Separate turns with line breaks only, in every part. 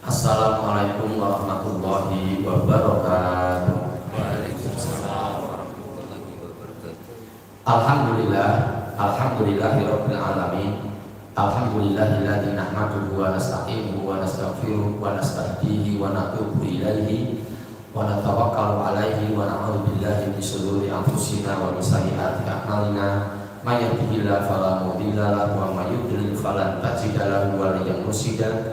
Assalamualaikum warahmatullahi wabarakatuh.
Waalaikumsalam warahmatullahi wabarakatuh.
Alhamdulillah, alhamdulillahirabbil alamin. Alhamdulillahilladzi nahmaduhu wa nasta'inuhu wa nastaghfiruhu wa nastahdihi wa natubu ilaihi wa natawakkalu alaihi wa na'udzu billahi min shururi anfusina wa min sayyiati a'malina. May yahdihillahu fala mudilla lahu wa may yudlil falan tajida lahu waliyyan mursyida.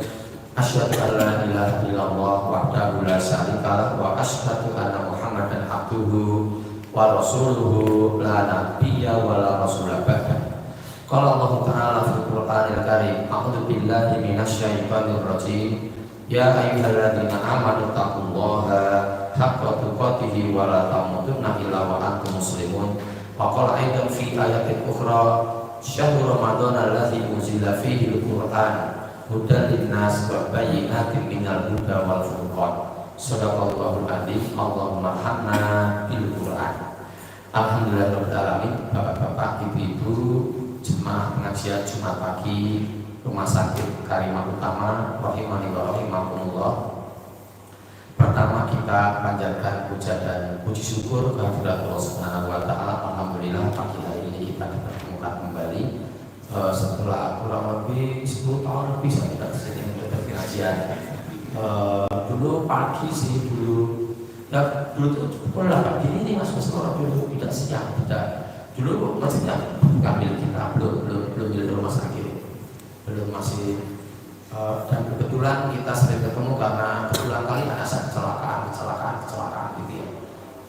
Asyhadu an la ilaha illallah wahdahu la syarika lahu wa asyhadu anna Muhammadan abduhu wa rasuluhu la nabiyya wa la rasula ba'da. Qala Allah Ta'ala fil Qur'anil Karim, a'udzu billahi minasy syaithanir rajim. Ya ayyuhalladzina amanu taqullaha haqqa tuqatih wa la tamutunna illa wa antum muslimun. Wa qala aidan fi ayatin ukhra, syahrul ramadan alladzi unzila fihi al-Qur'an hudan linnas wa bayyinatin minal huda wal furqan. Shadaqallahul adzim. Allahumma hamna bil Qur'an. Alhamdulillahirabbil alamin. Bapak-bapak, ibu-ibu, jemaah pengajian Jumat pagi Rumah Sakit Karimah Utama rahimani wa rahimakumullah. Pertama kita panjatkan puja dan puji syukur kehadirat Allah Subhanahu wa taala. Alhamdulillah pagi hari ini kita dipertemukan kembali setelah kurang lebih 10 tahun lebih saya tidak kesini untuk pengajian. Dulu pagi sih ya dulu tuh pernah pagi ini mas orang dulu tidak siap, tidak dulu masihnya ngambil kita belum di rumah sakit, belum masih dan kebetulan kita sering ketemu karena berulang kali ada kecelakaan gitu ya.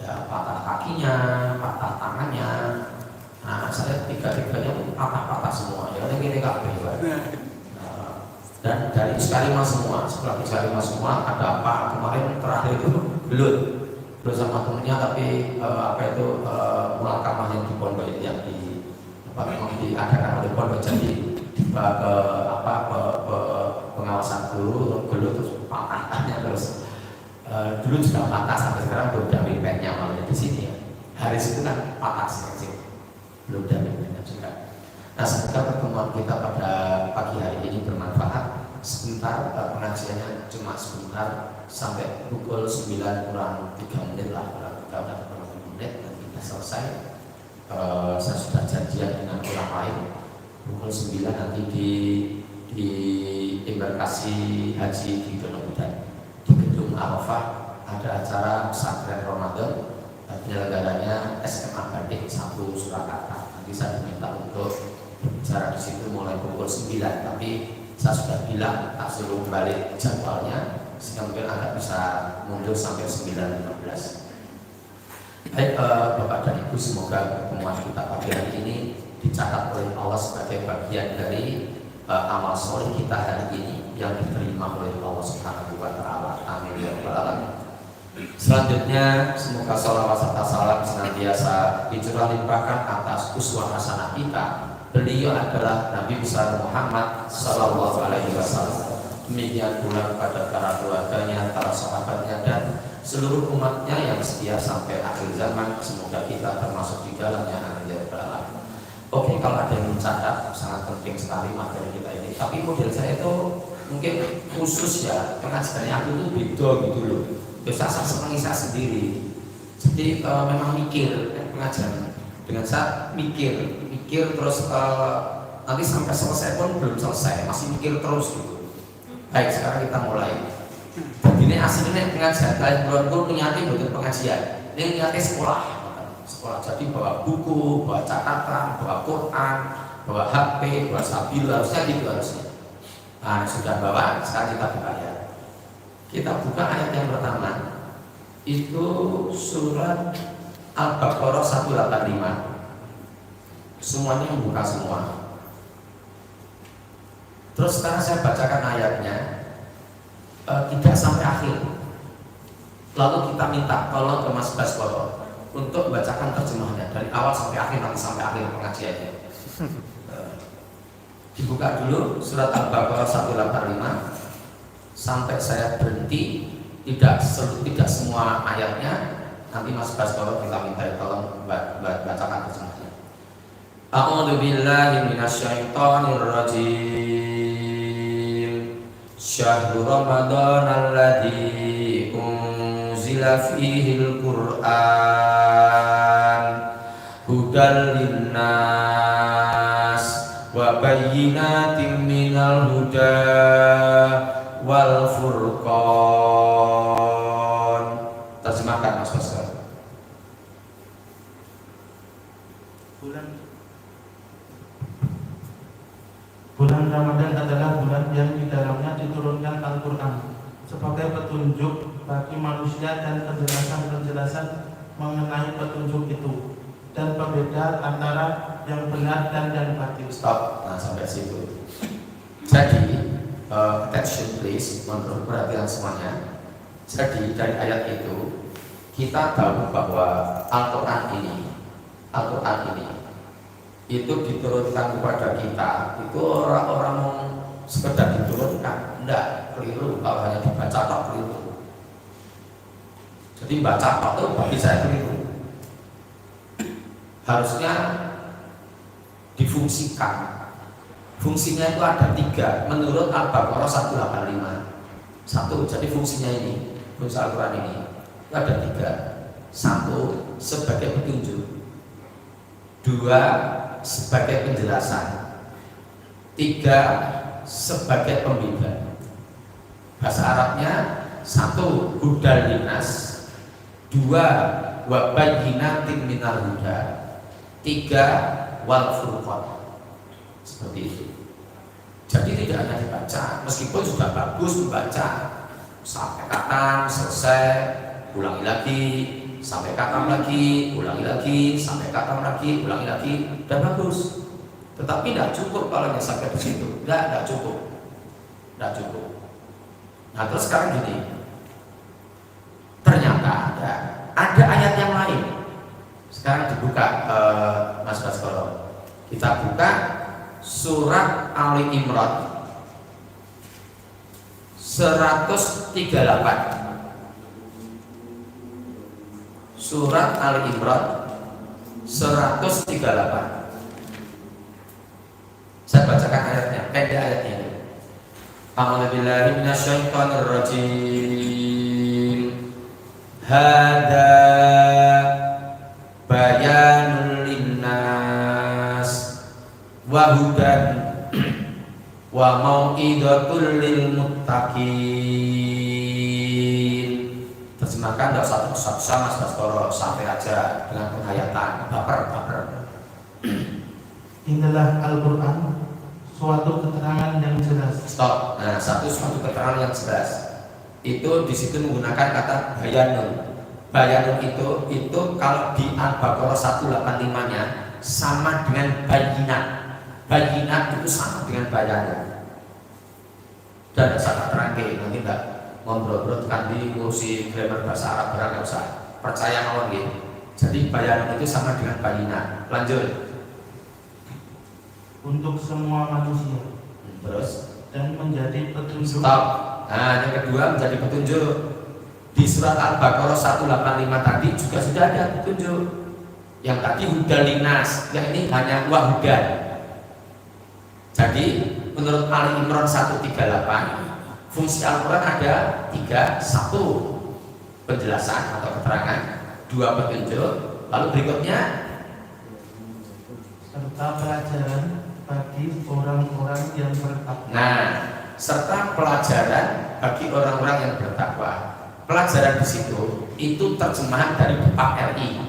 Ya patah kakinya, patah tangannya. Nah, saya tiga-tiganya patah-patah semua, ya ini gini kabeh. Dan dari Iskarima semua, setelah Iskarima semua ada apa kemarin terakhir itu belut sama temennya, tapi muakamah yang di pondok yang memang diadakan oleh pondok, jadi ke pengawasan guru terus patahnya terus dulu juga patah sampai sekarang belum ada wipennya malah di sini ya. Hari itu kan patah sih. Belum ada juga. Nah, semoga pertemuan kita pada pagi hari ini bermanfaat. Sebentar, pengajiannya cuma sebentar sampai pukul 9 kurang 3 menit lah, kurang 3 menit dan kita selesai. Saya sudah janjian dengan orang lain pukul 9 nanti di embarkasi haji di Donohudan di gedung Arafah ada acara pesantren Ramadan. Penyelenggaranya SMA Batik 1 Surakarta. Nanti saya diminta untuk bicara di situ mulai pukul 9, tapi saya sudah bilang tak suruh balik jadwalnya sehingga mungkin agak bisa mundur sampai 9.15. Baik, Bapak dan Ibu, semoga pertemuan kita pagi hari ini dicatat oleh Allah sebagai bagian dari amal soleh kita hari ini yang diterima oleh Allah Subhanahu wa taala. Amin ya rabbal alamin. Selanjutnya semoga sholawat serta salam senantiasa dicurah limpahkan atas uswah hasanah kita. Beliau adalah Nabi besar Muhammad Sallallahu Alaihi Wasallam. Demikian pula pada para keluarganya, para sahabatnya dan seluruh umatnya yang setia sampai akhir zaman. Semoga kita termasuk di dalamnya. Amin ya rabbal alamin. Oke, kalau ada yang mencatat, sangat penting sekali materi kita ini. Tapi model saya itu mungkin khusus ya, pengajarannya aku itu beda gitu loh. Saya senang saya sendiri, jadi memang mikir pengajaran dengan saya mikir terus nanti sampai selesai pun belum selesai, masih mikir terus gitu. Baik, sekarang kita mulai. Ini aslinya pengajian kalian bulan niatnya bukan pengajian, ini niatnya sekolah. Jadi bawa buku, bawa catatan, bawa Quran, bawa HP, bawa sabil, harusnya gitu harusnya. Nah, sudah bawa, sekarang kita buka ya. Kita buka ayat yang pertama. Itu surat Al-Baqarah 185. Semuanya membuka semua. Terus sekarang saya bacakan ayatnya tidak sampai akhir. Lalu kita minta tolong ke Mas Baskoro untuk membacakan terjemahnya dari awal sampai akhir, nanti sampai akhir pengajiannya. Dibuka dulu surat Al-Baqarah 185 sampai saya berhenti, tidak semua ayatnya. Nanti Mas Baskoro kita minta tolong bacakan terjemahnya. A'udzu billahi minasyaitonir rajim. Syahrul Ramadan alladzi unzila fihil Qur'an hudal linnas wa bayyinatin minal huda wal furqan. Terjemahkan Mas Pastor.
Bulan Ramadan adalah bulan yang di dalamnya diturunkan Al-Quran sebagai petunjuk bagi manusia dan penjelasan-penjelasan mengenai petunjuk itu dan pembeda antara yang benar dan yang batil.
Stop. Nah, sampai situ. Jadi, attention please, mohon perhatian semuanya. Jadi dari ayat itu kita tahu bahwa Al-Quran ini itu diturunkan kepada kita, itu orang-orang yang sekedar diturunkan, enggak, keliru. Kalau hanya dibaca tok keliru. Jadi baca tok itu bagi saya keliru. Harusnya difungsikan. Fungsinya itu ada 3 menurut Al-Baqarah 185. 1, jadi fungsinya ini, fungsi Al-Quran ini itu ada 3. 1 sebagai petunjuk, 2 sebagai penjelasan, 3 sebagai pembeda. Bahasa Arabnya 1 hudal linnas, 2 wa bayyinatin minal huda, 3 wal furqan. Seperti itu. Jadi tidak hanya dibaca, meskipun sudah bagus membaca sampai katam selesai, ulangi lagi, sampai katam lagi, ulangi lagi, sampai katam lagi, ulangi lagi, dan bagus. Tetapi tidak cukup kalau hanya sampai di situ. Tidak cukup. Nah, terus sekarang gini. Ternyata ada ayat yang lain. Sekarang dibuka, Mas Baskoro. Kita buka surat Ali Imran 138. Surat Ali Imran 138. Saya bacakan ayatnya, pendek ayatnya. A'udzubillahi minasyaitonir rajim. Hada bayanul linnas wa hudan wa mau'izatul lil muttaqin. Terjemahkan tidak usah Mas Baskoro, sampai aja dengan penghayatan, baper.
Inilah Al-Quran, suatu keterangan yang jelas.
Stop. Nah, suatu keterangan yang jelas. Itu di situ menggunakan kata bayanun. Bayanun itu kalau di Al-Baqarah 185-nya sama dengan bayinat. Bayinat itu sama dengan bayanun. Dan saya terangke nanti enggak ngobrol-ngobrol kan di kursi grammar bahasa Arab barang enggak usah. Percaya mawon nggih. Jadi bayanun itu sama dengan bayinat. Lanjut.
Untuk semua manusia.
Terus
Dan menjadi petunjuk.
stop. Nah, yang kedua menjadi petunjuk. Di surat Al-Baqarah 185 tadi juga sudah ada petunjuk. Yang tadi hudalinas, yang ini hanya wahudan. Jadi menurut Ali Imran 138, fungsi Al-Quran ada 3. 1 penjelasan atau keterangan, 2 petunjuk, lalu berikutnya
serta pelajaran bagi orang-orang yang bertakwa.
nah, serta pelajaran bagi orang-orang yang bertakwa. Pelajaran di situ itu terjemahan dari Depak RI,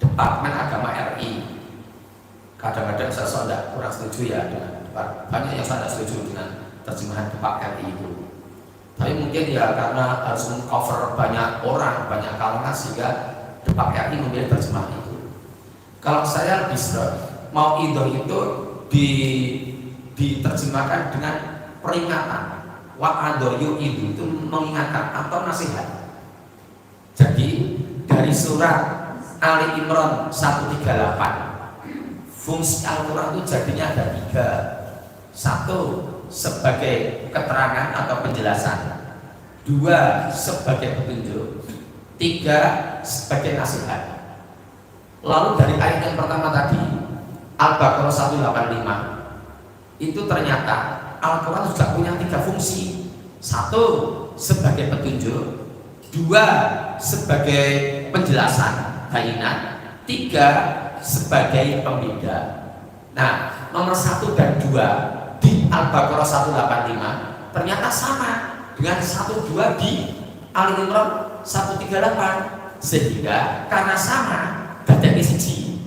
Departemen Agama RI. Kadang-kadang saya tidak kurang setuju ya dengan banyak yang saya tidak setuju dengan terjemahan Depak RI itu. Tapi mungkin ya karena harus mengcover banyak orang, banyak kalangan sehingga Depak RI memilih terjemahan itu. Kalau saya lebih serah, mau itu diterjemahkan dengan peringatan. Wa'adoyu itu mengingatkan atau nasihat. Jadi dari surat Ali Imran 138, fungsi Al-Quran itu jadinya ada 3. 1 sebagai keterangan atau penjelasan, 2 sebagai petunjuk, 3 sebagai nasihat. Lalu dari ayat yang pertama tadi Al-Baqarah 185 itu ternyata Al-Quran sudah punya 3 fungsi. fungsi. Satu, sebagai petunjuk. Dua, sebagai penjelasan bayinat. Tiga, sebagai pembeda. Nah, nomor 1 dan 2 di Al-Baqarah 185 ternyata sama dengan 1-2 di Al-Imran 138, sehingga karena sama dadane siji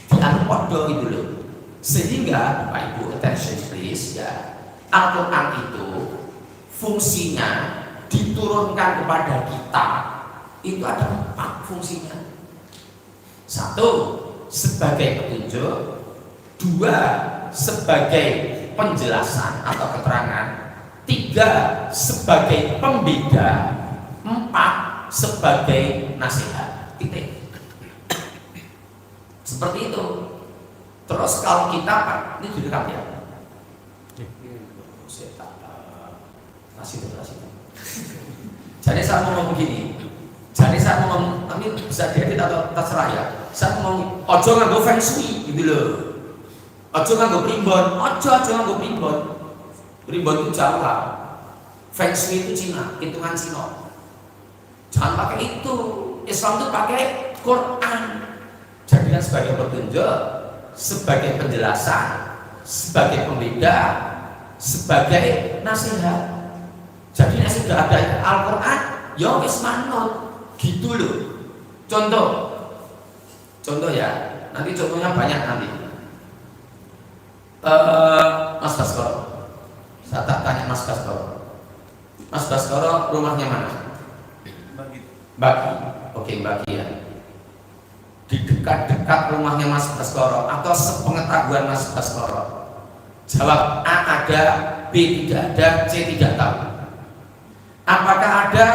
dianggap padha itu loh. Sehingga Bapak Ibu attention please ya, Al-Quran itu fungsinya diturunkan kepada kita itu ada 4 fungsinya. 1, sebagai petunjuk. 2, sebagai penjelasan atau keterangan. 3, sebagai pembeda. 4, sebagai nasihat. Titik. Seperti itu. Terus kalau kita, ini direkam ya? Jadi saya mau ngomong begini. Jadi saya mau ngomong, tapi bisa diedit atau terserah ya. Saya mau ngomong, ojo nganggo feng shui gitu loh. Ojo nganggo primbon, ojo nganggo primbon. Primbon itu Jawa. Feng shui itu Cina, hitungan Cina. Jangan pakai itu. Islam itu pakai Quran. Jadikan sebagai petunjuk, sebagai penjelasan, sebagai pembeda, sebagai nasihat. Jadi sudah ada Al-Quran, ya wis manut, gitu loh. Contoh ya, nanti contohnya banyak nanti. Mas Baskoro, saya tak tanya Mas Baskoro. Mas Baskoro rumahnya mana? Bagi, oke Bagi ya. Di dekat-dekat rumahnya Mas Baskoro atau sepengetahuan Mas Baskoro, jawab A ada, B tidak ada, C tidak tahu. Apakah ada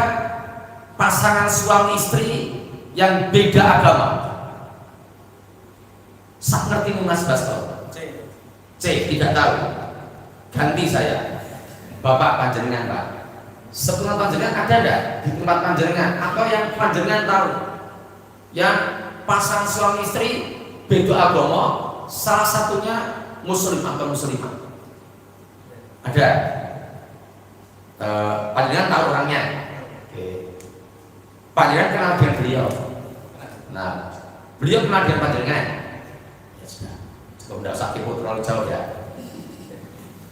pasangan suami istri yang beda agama? Sak ngerti Mas Baskoro? C tidak tahu. Ganti saya, Bapak panjenengan Pak. Sepuluh panjenengan ada enggak di tempat panjenengan atau yang panjenengan tahu? Yang pasangan suami istri beda agama, salah satunya muslim atau muslimah. Ada? Panjenengan tahu orangnya. Oke. Panjenengan kenal dengan beliau. Nah, beliau kenal dengan panjenengan. Ya sudah. Tidak usah kepo terlalu jauh ya.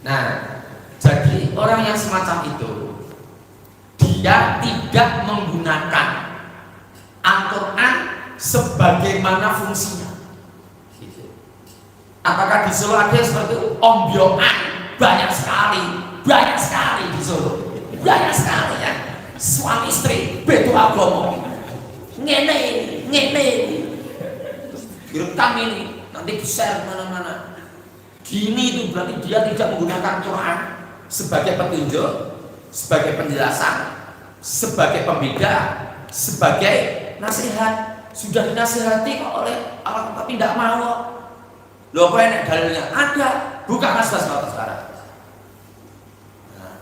Nah, jadi orang yang semacam itu dia tidak menggunakan Al-Quran sebagaimana fungsinya. Apakah di Solo ada yang seperti itu? Ombyokan banyak sekali di Solo, banyak sekali ya. Suami istri beda agama, ngene direkam ini nanti di-share mana-mana. Gini itu berarti dia tidak menggunakan Quran sebagai petunjuk, sebagai penjelasan, sebagai pembeda, sebagai nasihat. Sudah dinasihati oleh Allah tapi tidak mau. Loh apa enak dalilnya? Ada. Buka Mas Baskoro sekarang. Nah,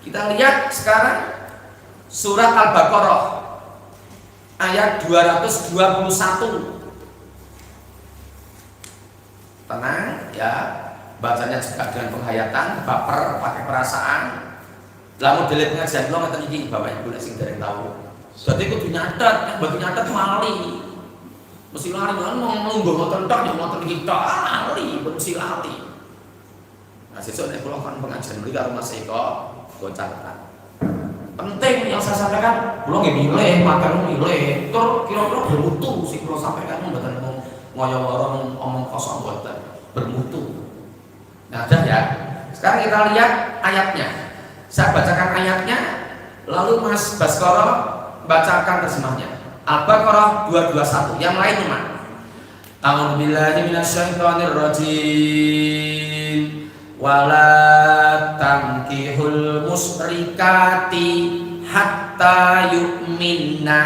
kita lihat sekarang surat Al-Baqarah ayat 221. Tenang ya, bacanya juga dengan penghayatan, baper, pakai perasaan. Lah model pengajian lo ngeten iki Bapak Ibu nek sing dereng tahu. Dadi kudu nyatet, nek mboten nyatet mali. Mesti lali ngomong ngoten tok ya ngoten kita lali, mesti lali. Nah, sesuk nek kula kan pengajian mriki karo Mas Eko, nggo catatan. Penting yang saya sampaikan, kula nggih milih, makan milih, tur kira-kira bermutu sing kula sampaikan mboten ngoyo-ngoyo omong kosong mboten, bermutu. Nah, dah ya. Sekarang kita lihat ayatnya. Saya bacakan ayatnya, lalu Mas Baskoro bacakan terjemahnya. Al-Baqarah 221. Yang lain mana? A'udzu billahi minasyaitonir rajim. Wala tankihul musyrikati hatta yu'minna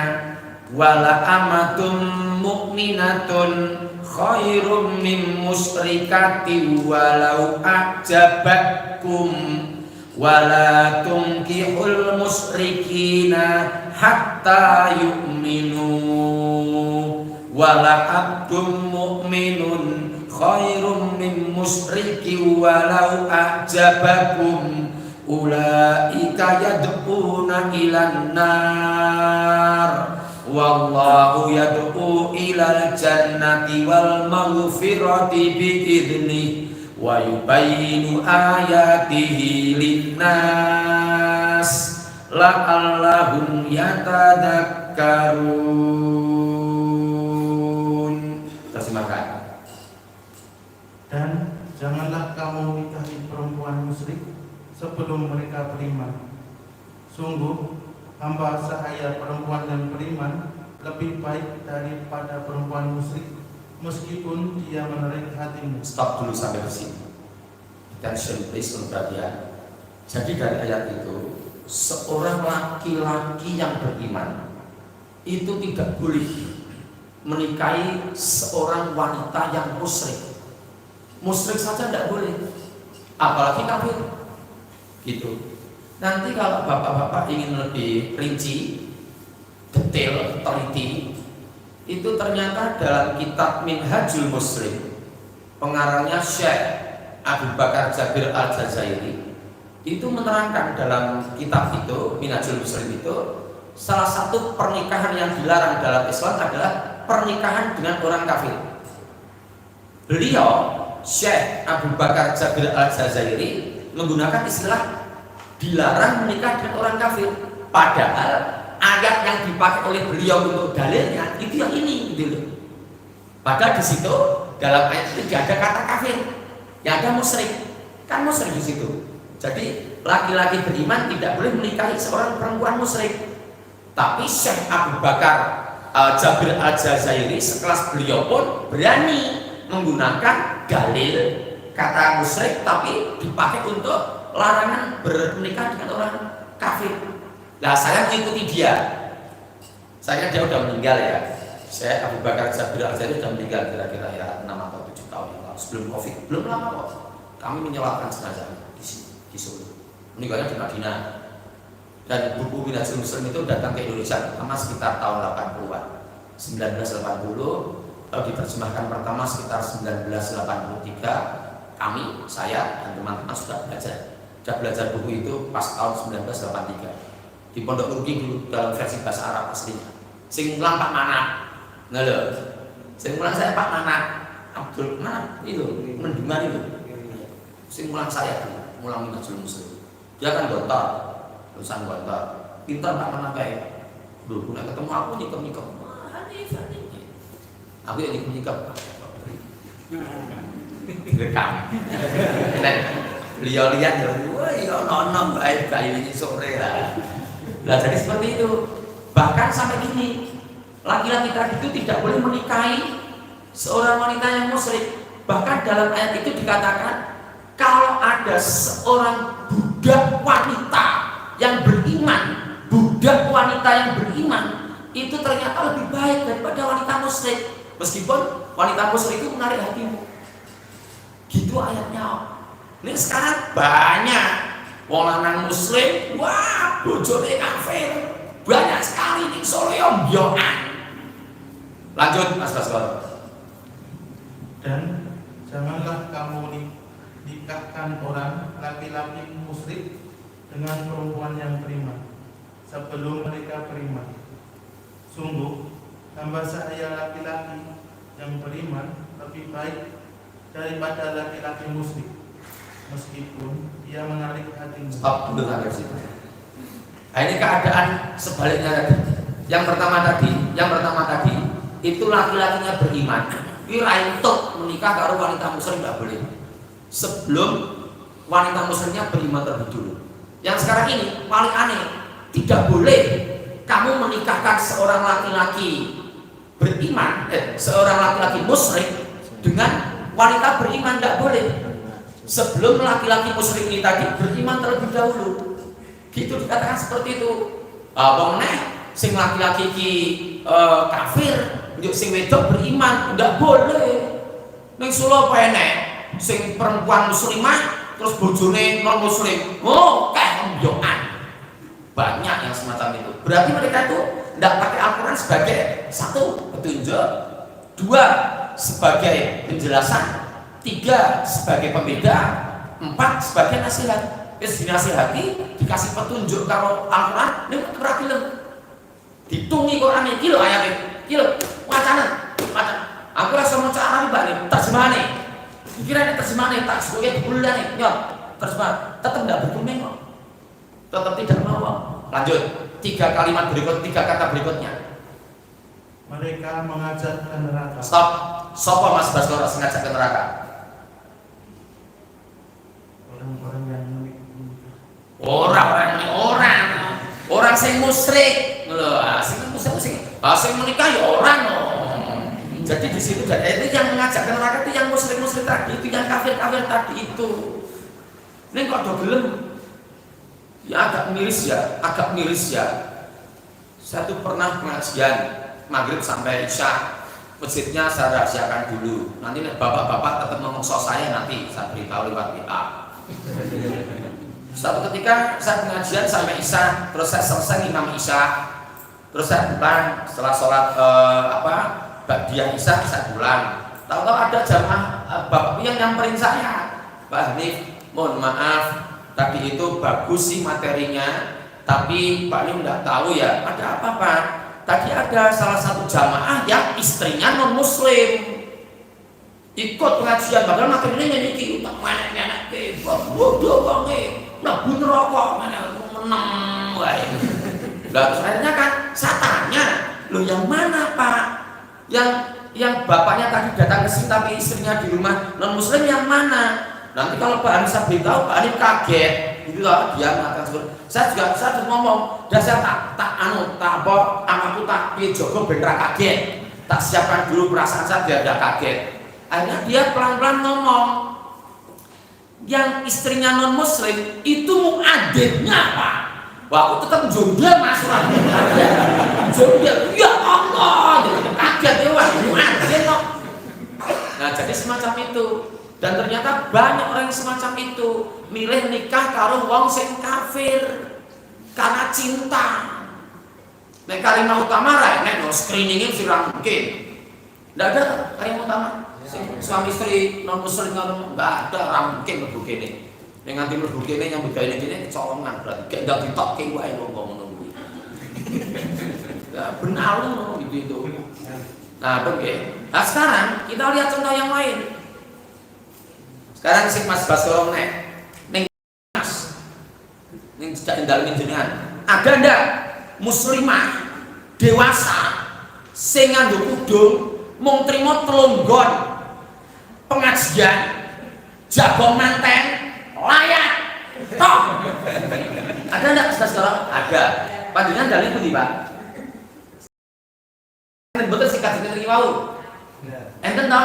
wala amatum mu'minatun khairum min musyrikati walau a'jabatkum wala tunkihul musyrikina hatta yu'minu wala abdum mu'minun khairum min musyriki walau a'jabakum ulaika yad'una ilan nar wallahu yad'u ilal jannati wal maghfirati bi'idnih wa yubayyinu ayatihi linnas la'allahum yatadakkarun. Terjemahkan.
Dan janganlah kamu nikahi perempuan musyrik sebelum mereka beriman. Sungguh hamba sahaya perempuan yang beriman lebih baik daripada perempuan musyrik, meskipun dia menarik hatimu.
Stop dulu sampai di sini. Attention please, perhatian. Jadi dari ayat itu, seorang laki-laki yang beriman itu tidak boleh menikahi seorang wanita yang musyrik. Musyrik saja tidak boleh, apalagi kafir. Gitu. Nanti kalau bapak-bapak ingin lebih rinci, detail, teliti, itu ternyata dalam kitab Minhajul Muslim, pengarangnya Syekh Abu Bakar Jabir Al-Jazairi, itu menerangkan dalam kitab itu, Minhajul Muslim itu, salah satu pernikahan yang dilarang dalam Islam adalah pernikahan dengan orang kafir. Beliau Syekh Abu Bakar Jabir Al-Jazairi menggunakan istilah dilarang menikah dengan orang kafir. Padahal ayat yang dipakai oleh beliau untuk dalilnya itu yang ini gitu loh. Padahal di situ dalam ayat itu tidak ada kata kafir, yang ada musyrik. Kan musyrik di situ. Jadi laki-laki beriman tidak boleh menikahi seorang perempuan musyrik. Tapi Syekh Abu Bakar Jabir Al-Jazairi sekelas beliau pun berani menggunakan dalil kata musyrik tapi dipakai untuk larangan bernikah dengan orang kafir. Nah, saya mengikuti dia. Saya dia sudah meninggal ya. Saya Abu Bakar Jabir Al-Jazairi sudah meninggal kira-kira ya 6 atau 7 tahun yang lalu sebelum Covid. Belum lama kok. Kami menyewakan jenazah di Solo. Meninggalnya di Madinah. Dan buku Minhajul Muslim itu datang ke Indonesia pertama sekitar tahun 80-an. 1980 diterjemahkan pertama sekitar 1983. Kami, saya dan teman-teman sudah belajar buku itu pas tahun 1983 di Pondok Rugi dulu dalam versi bahasa Arab aslinya. Sing mulang Pak Manat, nggak sing mulang saya Pak Manat, Abdul Manat itu, Mendungan itu. Sing mulang saya dulu, mulang Minhajul Muslim. Dia kan gontor, lulusan gontor, pintar Pak Manat kayak. Dulu nak ketemu aku nyikem. Aku yang nikah direkam. Dan beliau lihat ya, wah ya nonom baik kayu ini sore lah. Nah jadi seperti itu. Bahkan sampai gini, laki-laki tadi itu tidak boleh menikahi seorang wanita yang musyrik. Bahkan dalam ayat itu dikatakan kalau ada seorang budak wanita yang beriman, budak wanita yang beriman itu ternyata lebih baik daripada wanita musyrik. Meskipun wanita musyrik itu menarik hatimu. Gitu ayatnya. Ini sekarang banyak wong lanang muslim, wah bojone kafir. Banyak sekali ning Solo mbyokan. Lanjut Mas Baskor.
Dan janganlah kamu nikahkan orang laki-laki musyrik dengan perempuan yang beriman sebelum mereka beriman. Sungguh hamba saya laki-laki yang beriman lebih baik daripada laki-laki musyrik, meskipun dia menarik hatimu.
Stop dulu sampai situ. Nah, ini keadaan sebaliknya tadi. Yang pertama tadi itu laki-lakinya beriman. Kira untuk menikah karo wanita musyrik tidak boleh. Sebelum wanita musyriknya beriman terlebih dulu. Yang sekarang ini paling aneh, tidak boleh kamu menikahkan seorang laki-laki beriman, seorang laki-laki musyrik dengan wanita beriman, tidak boleh. Sebelum laki-laki musyrik ini tadi beriman terlebih dahulu. Gitu dikatakan seperti itu. Wong neh sing laki-laki ki kafir, njuk sing wedok beriman, tidak boleh. Ning Solo apa enek sing perempuan muslimah terus bojone non muslim. Oh, kayak mbyokan. Banyak yang semacam itu. Berarti mereka itu tidak pakai Al-Quran sebagai satu petunjuk, dua sebagai penjelasan, tiga sebagai pembeda, empat sebagai nasihat. wis dinasihati, dikasih petunjuk karo Al-Qur'an, nek ora gelem. Ditungi Qur'an iki lho ayate. Iki lho, wacana. Aku rasa maca Arab Pak, terjemahane. Pikirannya terjemahane tak sebagai bulane, nyot. Terjemah tetap enggak berkumeng kok. Tetap tidak mau. Lanjut. 3 kalimat berikut, 3 kata berikutnya.
Mereka mengajak ke neraka.
Stop. Sopo Mas Baskoro ngajak ke neraka?
Orang-orang yang
Orang sing musyrik lho, sing menikah ya orang loh. Jadi di situ itu yang mengajak ke neraka itu yang musyrik tadi, itu yang kafir tadi itu. Ini kok do gelem? Ya agak miris ya. Saya tuh pernah pengajian maghrib sampai isya, masjidnya saya rahasiakan dulu. Nanti bapak-bapak tetap ngomongso saya nanti saya beritahu lewat WA. Suatu ketika saya pengajian sampai isya, terus saya selesai imam isya, terus saya pulang setelah sholat ba'diyah isya saya pulang. Tahu-tahu ada jamaah bapak yang nyamperin saya, Pak Hanif, mohon maaf, tadi itu bagus sih materinya, tapi Pak Hanif nggak tahu ya ada apa Pak? Tadi ada salah satu jamaah yang istrinya non muslim ikut pengajian, padahal materinya niki tak menek ke bodoh banget, nah bunyi rokok mana menang wae. Lah terus akhirnya kan saya tanya, lo yang mana Pak? Yang bapaknya tadi datang ke sini tapi istrinya di rumah non muslim yang mana? Nanti kalau Pak Hanif saya beritahu, Pak Hanif kaget gitu loh, dia mengatakan seperti saya juga ngomong, dan saya anakku tak jogo bener kaget, tak siapkan dulu perasaan saya biar tidak kaget. Akhirnya dia pelan-pelan ngomong, yang istrinya non muslim itu muadzibnya Pak. Wah aku tetap jomblo Mas, jomblo ya Allah, kaget ya wah muadzib kok. Nah jadi semacam itu. Dan ternyata banyak orang yang semacam itu milih nikah karo wong sing kafir karena cinta. Nek kalimat utama ra nek screeningin sira mungkin. Ndak ada kalimat utama. Suami istri non muslim enggak ada ra mungkin mlebu kene. Nek nganti mlebu kene nyambut gawe kene kecolongan berarti gak ndak ditokke wae wong ngono kuwi. Ya benar loh gitu. Nah, oke. Nah, sekarang kita lihat contoh yang lain. Sekarang sing Mas Baskoro ning Mas ning tidak ndalem jenengan. Ada ndak muslimah dewasa sing nganggo kudung mung trimo telunggon pengajian jago manten layak tok? Ada ndak Mas Baskoro? Ada. Panjenengan dalem pundi, Pak? Betul sikat iki wau. Enten to?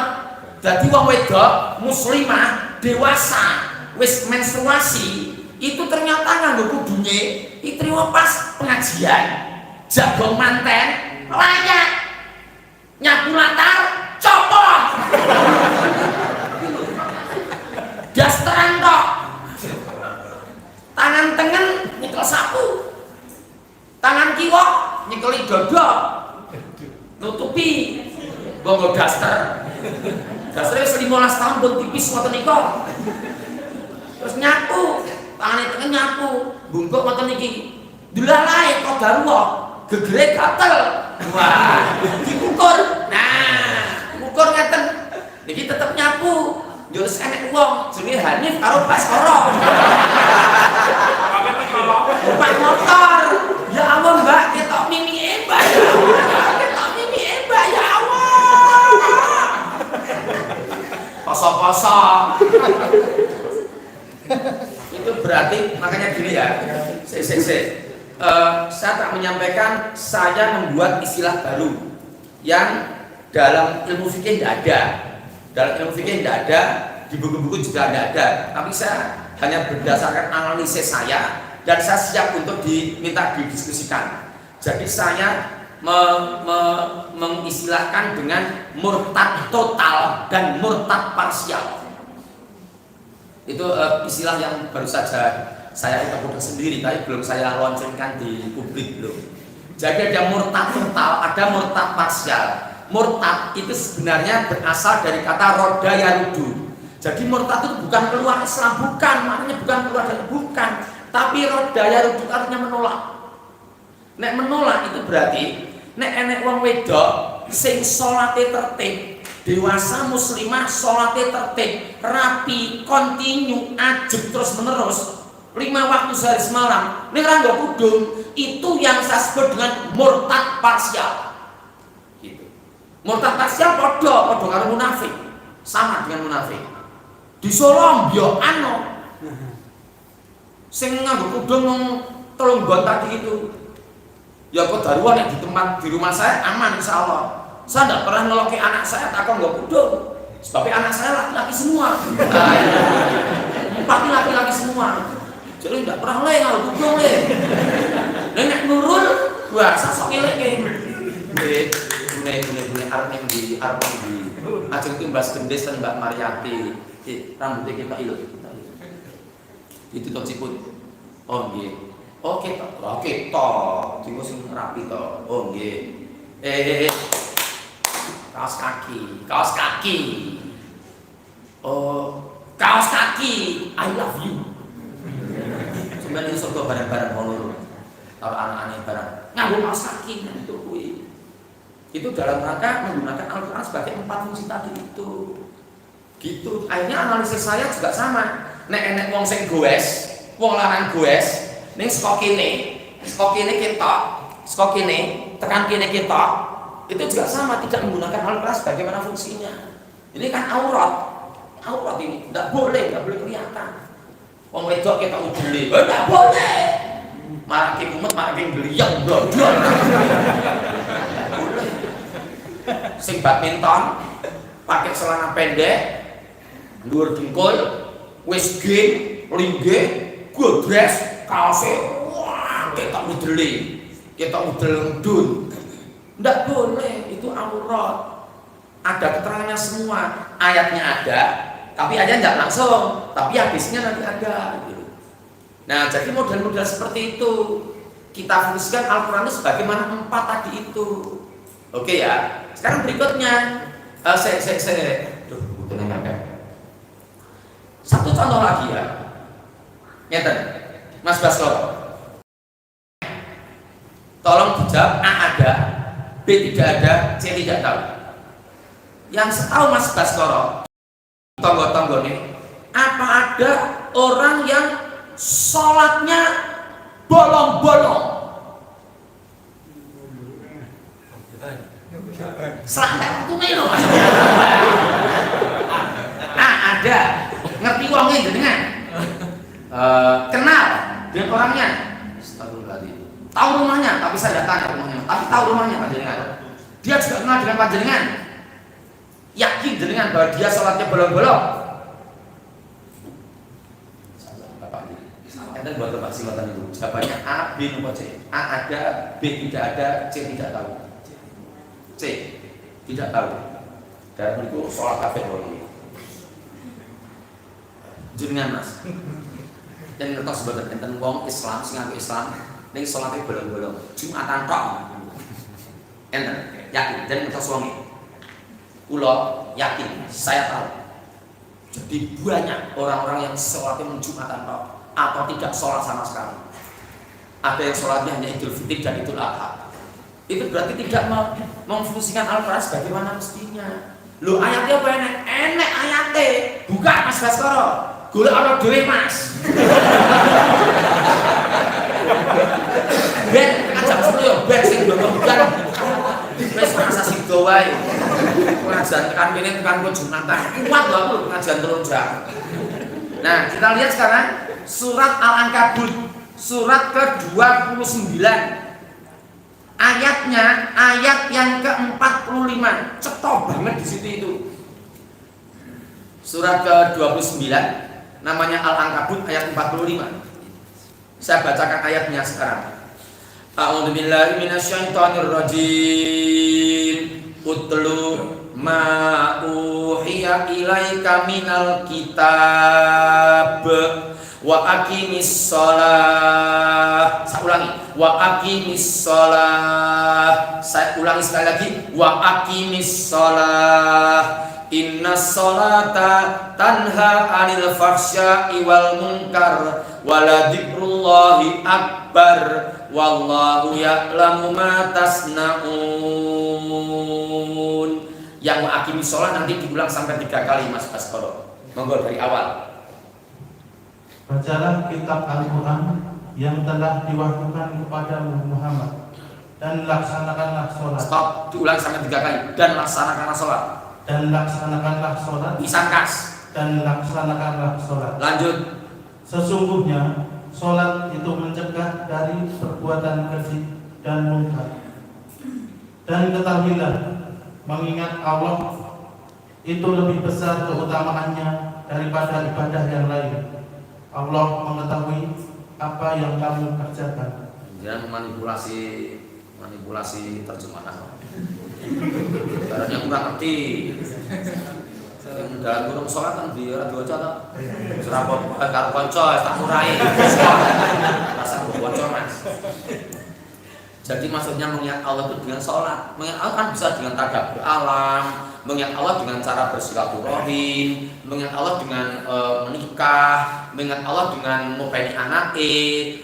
Dadi wong wedok muslimah dewasa wis menstruasi itu ternyata nganggo kudunge itriwa pas pengajian jago manten layak nyapu latar copot dasteran tok tangan tengen nyekel sapu tangan kiwa nyekeli dodok nutupi nggo daster. Dasarnya 15 tahun pun tipis ngoten niku. Terus nyapu, tangane tengen nyapu, bungkuk ngoten niki. Delalae kok daruwa, gegere gatel. Wah, dikukur. Nah, ngukur ngeten. Niki tetep nyapu. Yo wis enek wong jenenge Hanif karo Baskoro. Numpak motor. Ya Allah, Mbak, ketok mimike Mbak. Ketok mimike Mbak, ya Allah. Kosong-kosong. Itu berarti makanya gini ya. Saya tak menyampaikan saya membuat istilah baru yang dalam ilmu fikih tidak ada. Dalam ilmu fikih tidak ada, di buku-buku juga tidak ada. Tapi saya hanya berdasarkan analisis saya dan saya siap untuk diminta didiskusikan. Jadi saya mengistilahkan dengan murtad total dan murtad parsial. Itu istilah yang baru saja saya utak-utak sendiri, tapi belum saya launchingkan di publik belum. Jadi ada murtad total, ada murtad parsial. Murtad itu sebenarnya berasal dari kata roda yarudu. Jadi murtad itu bukan keluar Islam, bukan, maknanya bukan keluar dari, bukan, tapi rodaya rudut artinya menolak. Nek menolak itu berarti nek enek wong wedok sing salate tertib, dewasa muslimah salate tertib, rapi, kontinu, ajeg terus menerus 5 waktu sehari semalam, ning ra nggo kudung, itu yang saya sebut dengan murtad parsial. Gitu. Murtad parsial padha karo munafik, sama dengan munafik. Di Solo yo ano sing nganggo kudung wong 3 gon tadi itu ya kok daruan yang di tempat di rumah saya aman insya Allah. Saya tidak pernah ngeloki anak saya takon nggak kudung sebabnya anak saya laki-laki semua. Empat laki-laki semua, jadi tidak pernah le nggak kudung le. Nenek Nurul wah sosok eleke Bune arep di ajeng itu Mbak Gendes dan Mbak Mariati rambutnya kita ilut itu tok ciput. Oh nggih. Oke toh tunggu sing rapi toh. Oh nggih. Kaos kaki. Oh kaos kaki I love you. Sebenarnya surga barang-barang honor kalau anak-anak barang nganggo kaos kaki itu kuwi. Itu dalam rangka menggunakan Al-Quran sebagai 4 fungsi tadi itu. Gitu. Akhirnya analisis saya juga sama. Nek enek wong sing goes, wong lanang goes, ning saka kene ketok, saka kene tekan kene ketok, itu juga sama, tidak menggunakan Al-Quran sebagaimana fungsinya. Ini kan aurat ini tidak boleh kelihatan. Wong wedok ketok ujule, tidak boleh. Marake umat, marake gliyang blodor. Boleh. Sing badminton pakai celana pendek dhuwur dengkul, wis lingge, godres, kaose, wah, ketok udel ngedun. Ndak boleh, itu aurat. Ada keterangannya semua, ayatnya ada, tapi ayatnya ndak langsung, tapi hadisnya nanti ada. Gitu. Nah, jadi model-model seperti itu kita fungsikan Al-Quran itu sebagaimana 4 tadi itu. Oke ya. Sekarang berikutnya, satu contoh lagi ya, ngeten, Mas Baskoro, tolong dijawab A ada, B tidak ada, C tidak tahu. Yang setahu Mas Baskoro, tonggo-tonggo nih, apa ada orang yang sholatnya bolong-bolong? Selangkah itu nih loh. Ada. Ngerti wongnya jenengan? Kenal dengan orangnya? Tahu rumahnya, tapi saya tidak tanya rumahnya. Tapi tahu rumahnya panjenengan. Dia juga kenal dengan panjenengan. Yakin jenengan bahwa dia sholatnya bolong-bolong? Enten buat tebak silatan itu. Jawabannya A, B, atau C. A ada, B tidak ada, C tidak tahu. C tidak tahu. Dan itu sholat kafir bolong. Jenengan Mas. Dan ngertos sebagai enten wong Islam sing ngaku Islam ning salate bolong-bolong. Jumatan tok. Enten yakin dan ngertos wong iki. Kula yakin, saya tahu. Jadi banyak orang-orang yang salatnya Jumatan tok atau tidak sholat sama sekali. Ada yang sholatnya hanya Idul Fitri dan Idul Adha. Itu berarti tidak memfungsikan Al-Quran sebagaimana mestinya. Loh ayatnya apa enek? Enek ayatnya. Buka Mas Baskoro. Golek ana dhewe Mas. Ben ngajak sepuluh yo ben sing bukan. Wis masa sing do wae. Pengajian tekan kene tekan kok Jumatan. Kuat lho aku pengajian 3 jam. Nah, kita lihat sekarang surat Al-Ankabut surat ke-29. Ayatnya ayat yang ke-45. Cetok banget di situ itu. Surat ke-29 namanya Al-Ankabut ayat 45. Saya bacakan ayatnya sekarang. A'udzu billahi minasyaitonir rajim. Utlu ma uhiya ilaika minal kitab wa aqimis shalah. Saya ulangi, wa aqimis shalah. Saya ulangi sekali lagi, wa aqimis shalah.
Innas sholata tanha 'anil fahsya'i wal munkar wala dzikrullahi akbar wallahu ya'lamu ma tasna'un. Yang mengakhiri sholat nanti diulang sampai 3 kali Mas Baskoro. Monggo dari awal.
Bacalah kitab Al-Quran yang telah diwahyukan kepadamu Muhammad, dan laksanakanlah sholat.
Stop, diulang sampai 3 kali. Dan laksanakanlah sholat.
Dan laksanakanlah sholat.
Disangkas.
Dan laksanakanlah sholat.
Lanjut.
Sesungguhnya sholat itu mencegah dari perbuatan keji dan munkar. Dan ketahuilah, mengingat Allah itu lebih besar keutamaannya daripada ibadah yang lain. Allah mengetahui apa yang kamu kerjakan.
Jangan manipulasi terjemahan. Caranya kurang ngerti. Dalam kurung sholat kan biar diwaca tak. Serapot karo kanca tak murai. Rasa bocor Mas. Jadi maksudnya mengingat Allah itu dengan sholat. Mengingat Allah kan bisa dengan tadabbur alam, mengingat Allah dengan cara bersilaturahim, mengingat Allah dengan menikah, mengingat Allah dengan ngopeni anake,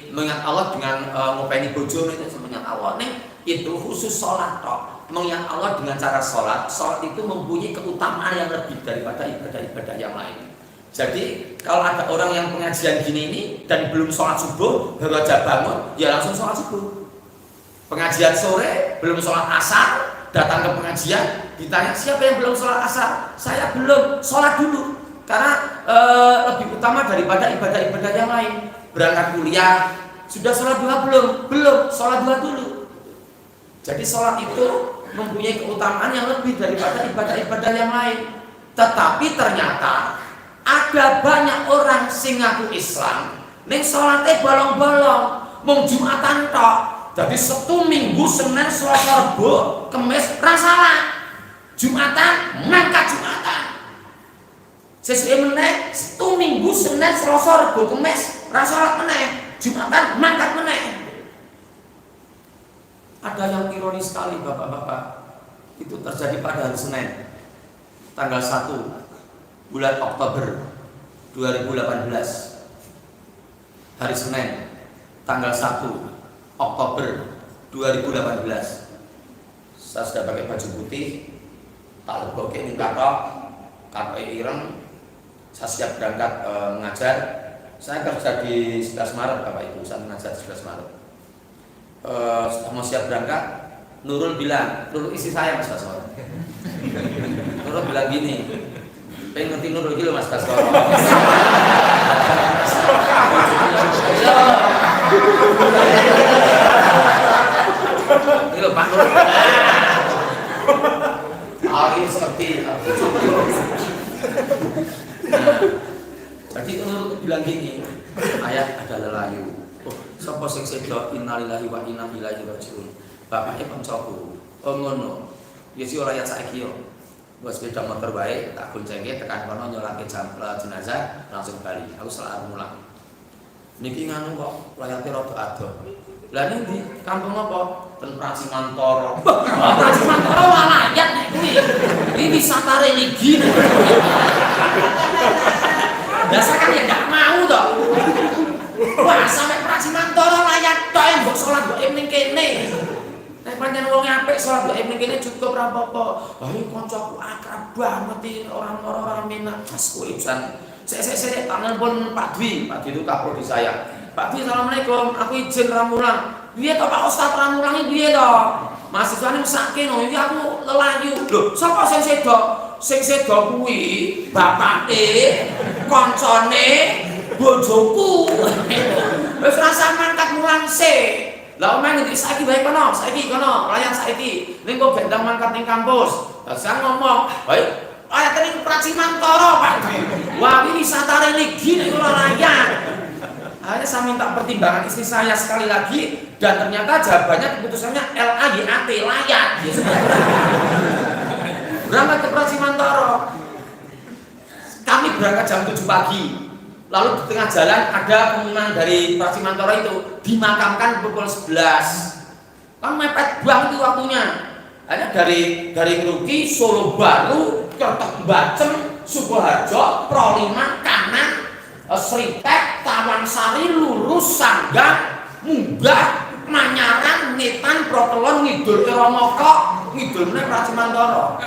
mengingat Allah dengan ngopeni bojone, itu mengingat Allah. Nih itu khusus sholat toh. Mengingat Allah dengan cara sholat. Sholat itu mempunyai keutamaan yang lebih daripada ibadah-ibadah yang lain. Jadi kalau ada orang yang pengajian gini ini dan belum sholat subuh, baru aja bangun, ya langsung sholat subuh. Pengajian sore, belum sholat asar, datang ke pengajian, ditanya siapa yang belum sholat asar? Saya belum, sholat dulu. Karena lebih utama daripada ibadah-ibadah yang lain. Berangkat kuliah, sudah sholat duha belum? Belum, sholat duha dulu. Jadi sholat itu mempunyai keutamaan yang lebih daripada ibadah-ibadah yang lain. Tetapi ternyata ada banyak orang sing ngaku Islam, ning sholatnya bolong-bolong, mung Jumatan tok. Jadi Sabtu, Minggu, Senin, Selasa, Rabu, Kamis rasalah. Jumatan ngangkat Jumatan. Sesuai meneh Sabtu, Minggu, Senin, Selasa, Rabu, Kamis rasalah meneh. Jumatan ngangkat meneh. Ada yang ironis sekali Bapak-bapak. Itu terjadi pada hari Senin tanggal 1 bulan Oktober 2018. Hari Senin tanggal 1 Oktober 2018. Saya sudah pakai baju putih, tak leboke ning katok ireng. Saya siap berangkat mengajar. Saya kerja di 11 Maret Bapak Ibu, saya mengajar 11 Maret. Setelah mau siap berangkat, Nurul bilang, Nurul isi saya Mas Baskoro. Nurul bilang gini, pengen ngerti Nurul gitu Mas Baskoro. Ini loh Pak Nurul. Hari seperti jadi Nurul bilang gini, ayat ada lelayu. Sapa sing sedo innalillahi wa inna ilaihi raji'un. Bapake kancaku. Oh ngono. Ya si ora ya saiki yo. Gua sepeda motor wae tak goncengke tekan kono nyolake jenazah langsung bali. Aku salah mulang. Niki nganu kok layate rada adoh. Lah ning ndi? Kampung apa? Ten Prasimantoro. Prasimantoro walayat nek kuwi. Iki wisata religi. Dasar kan ya enggak mau toh. Wah, sampai Prasimantoro layat tok mbok salat mbok ning kene. Nek pancen wong apik salat mbok ning kene cukup ra apa-apa. Ayo kancaku akrab banget iki orang-orang Minang. Mas kowe pisan. Sik tangan pun Pak Dwi. Pak Dwi itu kapolri saya. Pak Dwi, assalamualaikum. Aku izin ramulang. Piye to Pak Ustaz ramulang iki piye to? Mahasiswane mesake no iki aku lelayu. Lho, sapa sing sedo? Sing sedo kuwi bapake, kancane, bojoku. Wis rasa mangkat mulang sik. Lah omah ngendi saiki wae kono, layan saiki. Ning kok bentang mangkat ning kampus. Lah saya ngomong, "Baik, ayat ini Prasimantoro Pak." Wah, ini wisata religi nek ora layan. Akhirnya saya minta pertimbangan istri saya sekali lagi dan ternyata jawabannya keputusannya LAYAT layak. Berangkat ke Prasimantoro. Kami berangkat jam 7 pagi. Lalu di tengah jalan ada pengumuman dari Prasimantoro itu dimakamkan pukul 11. Kan mepet banget itu waktunya. Ada dari Ngeruki, Solo Baru, Kertek Bacem, Sukoharjo, Proliman, Kanan, Sritek, Taman Sari, lurus Sanggang, Munggah, Manyaran, Ngetan, Protelon, ngidul Iromoko, ngidul meneh Pracimantara.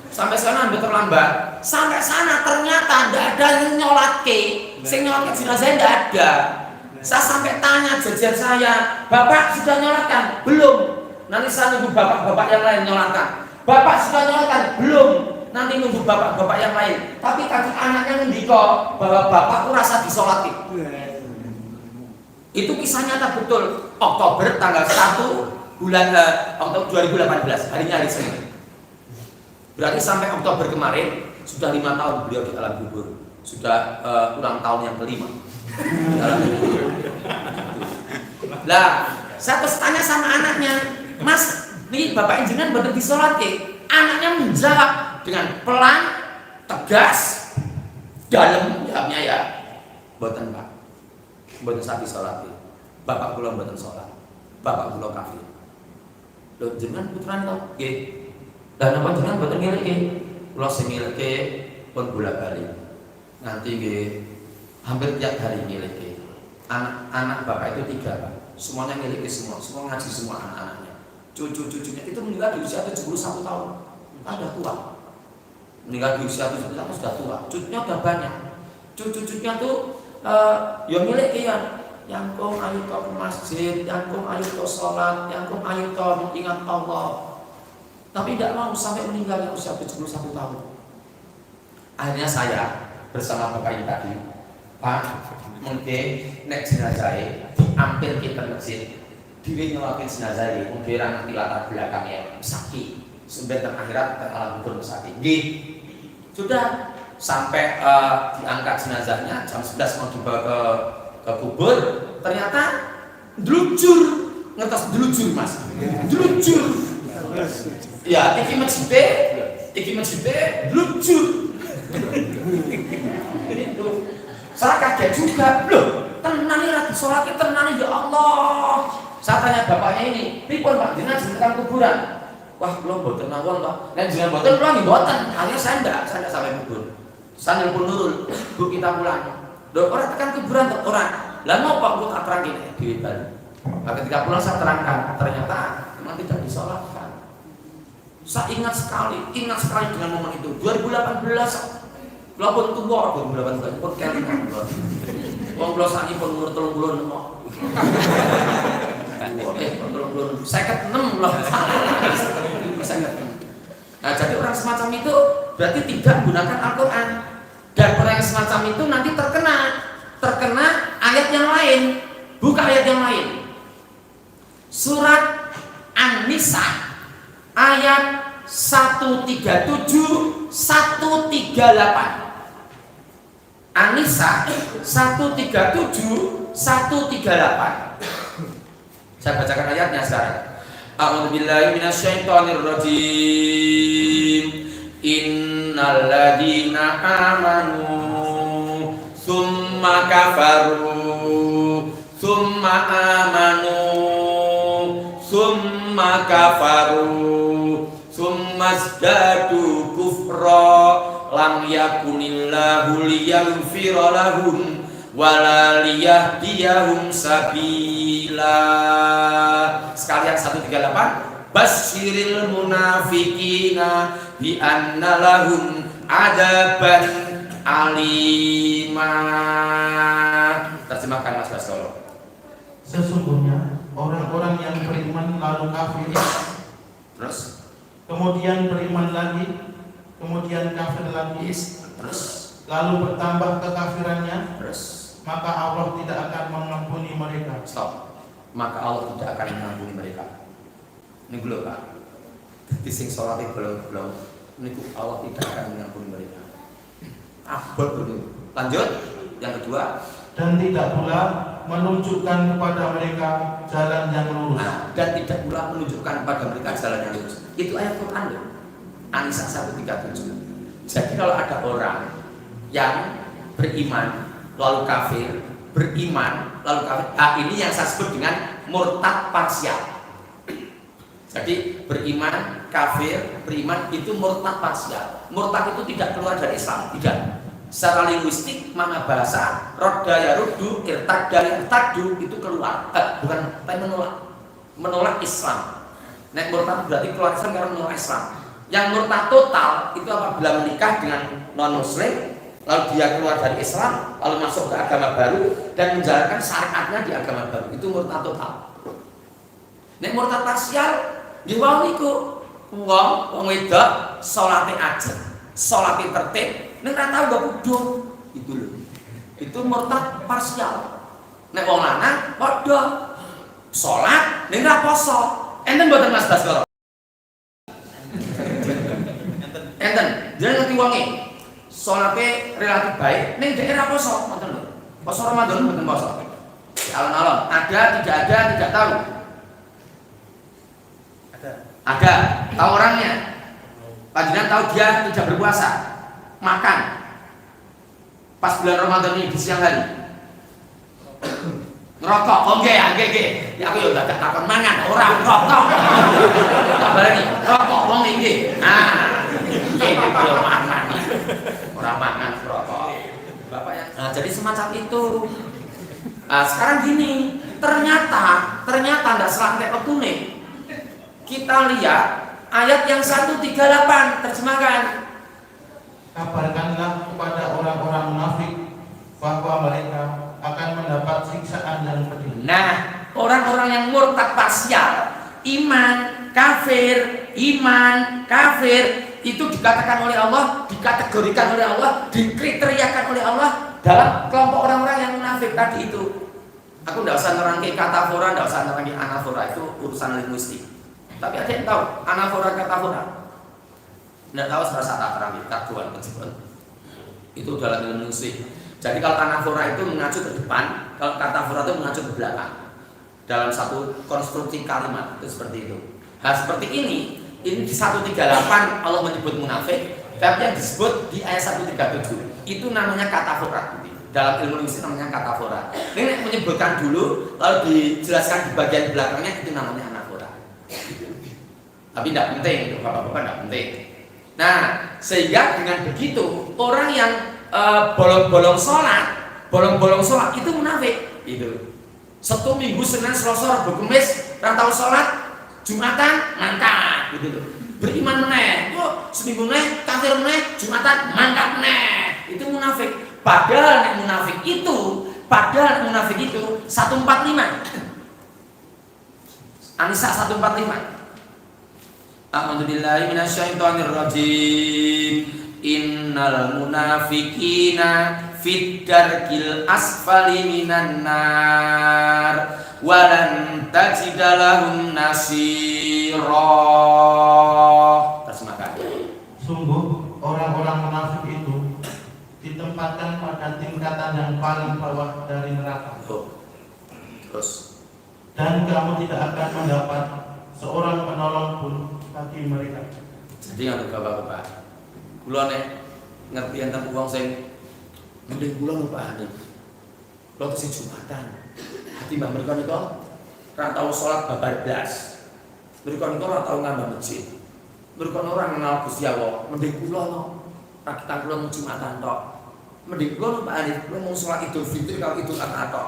Sampai sana hampir terlambat. Sampai sana ternyata tidak ada yang nyolatke. Sing nyolatke jenazah tidak ada. Saya sampai tanya jajar saya, Bapak sudah nyolatkan? Belum. Nanti saya nunggu bapak-bapak yang lain nyolatkan. Bapak sudah nyolatkan? Belum. Nanti nunggu bapak-bapak yang lain. Tapi tadi anaknya ngendika bahwa bapakku rasa disolati. Itu kisah nyata betul. Oktober tanggal 1 bulan Oktober 2018, harinya hari Senin. Berarti sampai Oktober kemarin sudah 5 tahun beliau di alam kubur. Sudah ulang tahun yang kelima. Lah, saya terus tanya sama anaknya, Mas, nih bapak jenengan betul disolati. Anaknya menjawab dengan pelan, tegas, dalam jawabnya ya, mboten Pak, mboten sapi sholat. Bapak kula mboten sholat, bapak kula kafir. Lho jenengan puteran to? Nggih. Lah napa jenengan mboten ngilike? Kula sing ngilike pun bolak-balik. Nanti nggih hampir tiap hari ngilike. Anak bapak itu 3 Pak. Semuanya ngilike semua ngaji semua anak-anaknya. Cucu-cucunya itu meninggal di usia 71 tahun. Sudah tua. Meninggal di usia 71 tahun sudah tua. Cucunya udah banyak. Cucu-cucunya tuh yang milik yang kong ayo ke masjid, yang kong ayo ke sholat, yang kong ayo ke mengingat Allah. Tapi tidak mau sampai meninggal di usia 71 tahun. Akhirnya saya bersama bapak ini tadi, Pak, mungkin nek jenazah diambil kita masjid. Diri nyelakin jenazah ini, mungkin nanti latar belakangnya sakit, sumber dan akhirat dan alam kubur sakit. Sudah sampai diangkat jenazahnya jam 11 mau dibawa ke kubur, ternyata delujur, ngetos delujur Mas, delujur. Ya, iki masjidnya delujur. Itu saya kaget juga, loh, tenang ini lagi sholatnya tenang ya Allah. Saya tanya bapaknya ini, pripun Pak, jenengan jenengan kuburan? Wah, belum boten mawon Pak. Nek jenengan boten kula nggih boten. Akhirnya saya enggak sampai kubur. Saya nelpon Nurul, Bu kita pulang. Lho, ora tekan kuburan tok ora. Lah mau Pak kok terangin di Bali. Nah, ketika pulang saya terangkan, ternyata memang tidak disolatkan. Saya ingat sekali dengan momen itu. 2018 kula pun tua 2018 pun kelingan kula. Wong kula sakipun umur 36. Saya ketenem loh. Nah, jadi orang semacam itu berarti tidak menggunakan Al-Quran. Dan orang yang semacam itu nanti terkena ayat yang lain. Buka ayat yang lain. Surat An-Nisa ayat 137 138. An-Nisa 137 138. Saya bacakan ayatnya sekarang. A'udzubillahi minasyaitonirrajim. Innal ladzina amanu tsumma kafaru tsumma amanu tsumma kafaru tsumma zdadu kufra lam yakunillahu liyaghfira lahum wala liyahdiyahum sabila. Sekalian 138. Basyiril munafiqina bi anna lahum adaban alima. Terjemahkan Mas Baskoro.
Sesungguhnya orang-orang yang beriman lalu kafir,
Terus
kemudian beriman lagi, kemudian kafir lagi,
terus
lalu bertambah kekafirannya,
terus
maka Allah tidak akan mengampuni mereka.
stop. Maka Allah tidak akan mengampuni mereka. Ini belum Pak. Di sing sholat belum. Ini Allah tidak akan mengampuni mereka. Abot dulu. Lanjut. Yang kedua.
Dan tidak pula menunjukkan kepada mereka jalan yang lurus.
Nah, dan tidak pula menunjukkan kepada mereka jalan yang lurus. Itu ayat Quran loh. An-Nisa 137. Jadi kalau ada orang yang beriman lalu kafir, beriman lalu kafir. Nah, ini yang saya sebut dengan murtad parsial. Jadi beriman, kafir, beriman itu murtad parsial. Murtad itu tidak keluar dari Islam, tidak. Secara linguistik, mana bahasa, rodda ya rudu, irtadda irtaddu itu keluar, bukan, tapi menolak Islam. Nek murtad berarti keluar Islam karena menolak Islam. Yang murtad total itu apabila menikah dengan non Muslim, lalu dia keluar dari Islam, lalu masuk ke agama baru dan menjalankan syariatnya di agama baru, itu murtad total. Nek murtad parsial, di wong niku wong wedok salate ajeng, salate tertib, nek ora tau gak kudu itu lho. Itu murtad parsial. Nek wong lanang padha salat nek ora poso. Enten mboten Mas Baskara? Enten. Jenengan ngerti wonge. Salate relatif baik, nek dhek ora poso, ngoten lho. Poso Ramadan mboten poso. Alon-alon, ada, tidak tahu. Ada, tahu orangnya. Panjenengan tahu dia tidak berpuasa, makan pas bulan Ramadan ini di siang hari. Ngerokok, oke, ya aku udah gak takon mangan, orang rokok. Kabarnya rokok, wong ini. Nah, ini belum mangan, orang mangan rokok. Bapaknya. Nah, jadi semacam itu. Nah, sekarang gini, ternyata tidak salah kayak petune. Kita lihat ayat yang 138 terjemahkan.
Kabarkanlah kepada orang-orang munafik bahwa mereka akan mendapat siksaan yang pedih.
Nah, orang-orang yang murtad parsial, iman kafir, itu dikatakan oleh Allah, dikategorikan oleh Allah, dikriteriakan oleh Allah dalam kelompok orang-orang yang munafik tadi itu. Aku tidak usah nerangke katafora, tidak usah nerangke anafora, itu urusan linguistik. Tapi ada yang tahu anafora katafora? Tidak tahu, serasa tak terang kaguan tersebut. Itu dalam ilmu linguistik. Jadi kalau anafora itu mengacu ke depan, kalau katafora itu mengacu ke belakang. Dalam satu konstruksi kalimat itu seperti itu. Nah seperti ini di 138 Allah menyebut munafik, tapi yang disebut di ayat 137 itu namanya katafora. Dalam ilmu linguistik namanya katafora. Ini menyebutkan dulu, lalu dijelaskan di bagian belakangnya, itu namanya anafora. Tapi tidak penting, itu bapak-bapak tidak penting. Nah, sehingga dengan begitu orang yang bolong-bolong sholat itu munafik. Itu. Sabtu, Minggu, Senin, Selasa, Rabu, Kamis, rantau sholat, Jumatan, mantap. Gitu. Beriman meneh, seminggu meneh, kafir meneh, Jumatan, mantap meneh. Itu munafik. Padahal munafik itu 145. An-Nisa 145. A'udzubillahi minasyaitonirrajim. Innal munafiqina fid darkil asfali minan nar walan tajida lahum nasira. Terjemahkan.
Sungguh orang-orang munafik itu ditempatkan pada tingkatan yang paling bawah dari neraka.
Terus.
Dan kamu tidak akan mendapat seorang penolong pun bagi mereka.
Jadi yang bapak-bapak, kula nek ngerti enten wong sing mending kula ngupahane. Kula sing Jumatan. Hati mbah mereka nika ora tau salat babar blas. Mereka nika ora tau ngambah masjid. Mereka ora kenal Gusti Allah. Mending kula no. Ra kita kula mau Jumatan tok. Mending kula ngupahane, kula mau salat Idul Fitri kalau Idul Adha tok.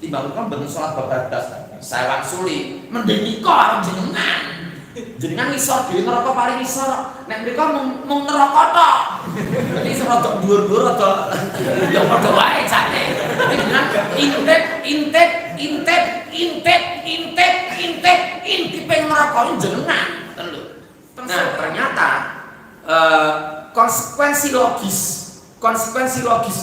Timbang kula mboten salat babar blas. Saya wangsuli, mending nika jenengan. Jenengan ngisor dhewe neraka paling ngisor. Nek mereka mung neraka tok. Jadi serodok dhuwur-dhuwur aja ya padha wae jane. Jenengan intip neraka jenengan. Nah, ternyata konsekuensi logis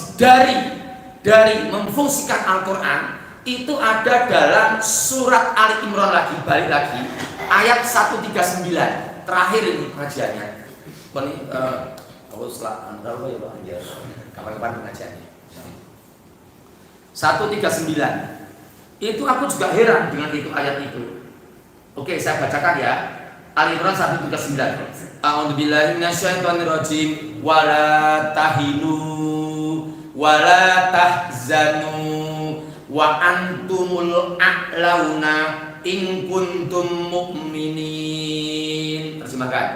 dari memfungsikan Al-Qur'an itu ada dalam surat Ali Imran lagi, balik lagi ayat 139 terakhir ini pengajiannya. Ini aku setelah berapa ya Pak Anjar? Kapan-kapan pengajiannya 139 itu aku juga heran dengan itu ayat itu. Oke, saya bacakan ya. Ali Imran 139. A'udzubillahi minasyaitonirrajim. Wala tahinu wala tahzanu wa antumul a'launa in kuntum mu'minin. Terjemahkan.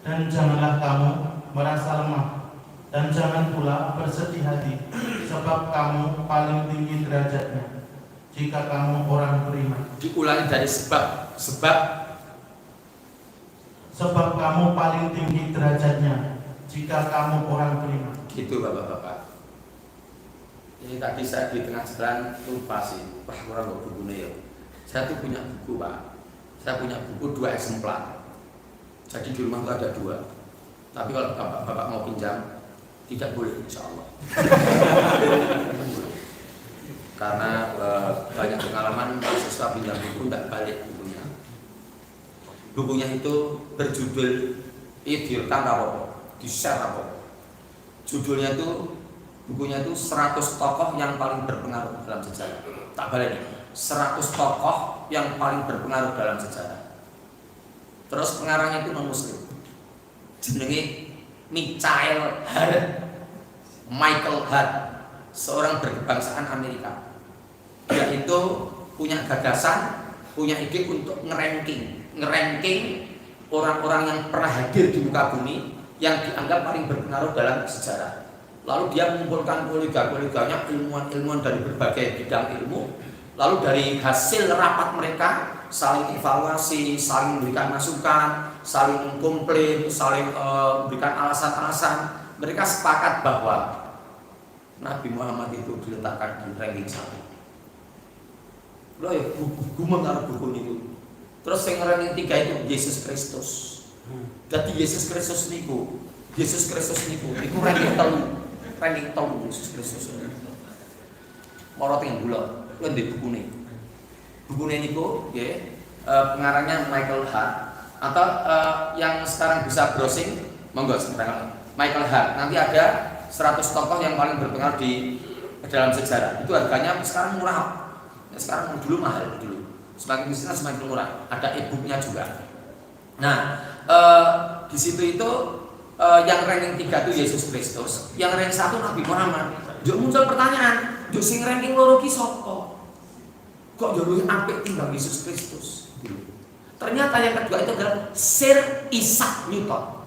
Dan janganlah kamu merasa lemah, dan jangan pula bersedih hati, sebab kamu paling tinggi derajatnya jika kamu orang beriman.
Diulangi dari sebab
Kamu paling tinggi derajatnya jika kamu orang beriman.
gitu Bapak-bapak. Ini tadi saya di tengah jalan lupa sih, wah kurang kok bukunya ya. Saya tuh punya buku Pak, saya punya buku 2 eksemplar. Jadi di rumah tuh ada 2. Tapi kalau Bapak mau pinjam, tidak boleh insya Allah. Karena banyak pengalaman mahasiswa pinjam buku tidak balik bukunya. Bukunya itu berjudul direkam apa? Di-share apa? Judulnya itu, bukunya itu 100 tokoh yang paling berpengaruh dalam sejarah. Tak balik nih, 100 tokoh yang paling berpengaruh dalam sejarah. Terus pengarangnya itu non-muslim, jenenge Michael Hart, seorang berkebangsaan Amerika. Dia itu punya gagasan, punya ide untuk ngeranking orang-orang yang pernah hadir di muka bumi yang dianggap paling berpengaruh dalam sejarah. Lalu dia mengumpulkan kolega-koleganya, ilmuwan-ilmuwan dari berbagai bidang ilmu. Lalu dari hasil rapat mereka saling evaluasi, saling memberikan masukan, saling mengkomplain, saling memberikan alasan-alasan. Mereka sepakat bahwa Nabi Muhammad itu diletakkan di ranking 1. Loh ya, buku mengarah buku itu. Terus yang ranking 3 itu Yesus Kristus. Jadi Yesus Kristus niku ranking 3 Yesus Kristus. Moro teng bulan, kuwi ndek bukune. Bukune niku nggih pengarangnya Michael Hart atau yang sekarang bisa browsing monggo sekarang Michael Hart. Nanti ada 100 tokoh yang paling berpengaruh di dalam sejarah. Itu harganya sekarang murah. Sekarang dulu mahal dulu. Semakin kesini semakin murah. Ada e-booknya juga. Nah, di situ itu yang ranking 3 itu Yesus Kristus, yang ranking 1 Nabi Muhammad. Yo muncul pertanyaan, yo sing ranking loro ki sapa? Kok yo luwih apik timbang Yesus Kristus? Ternyata yang kedua itu adalah Sir Isaac Newton.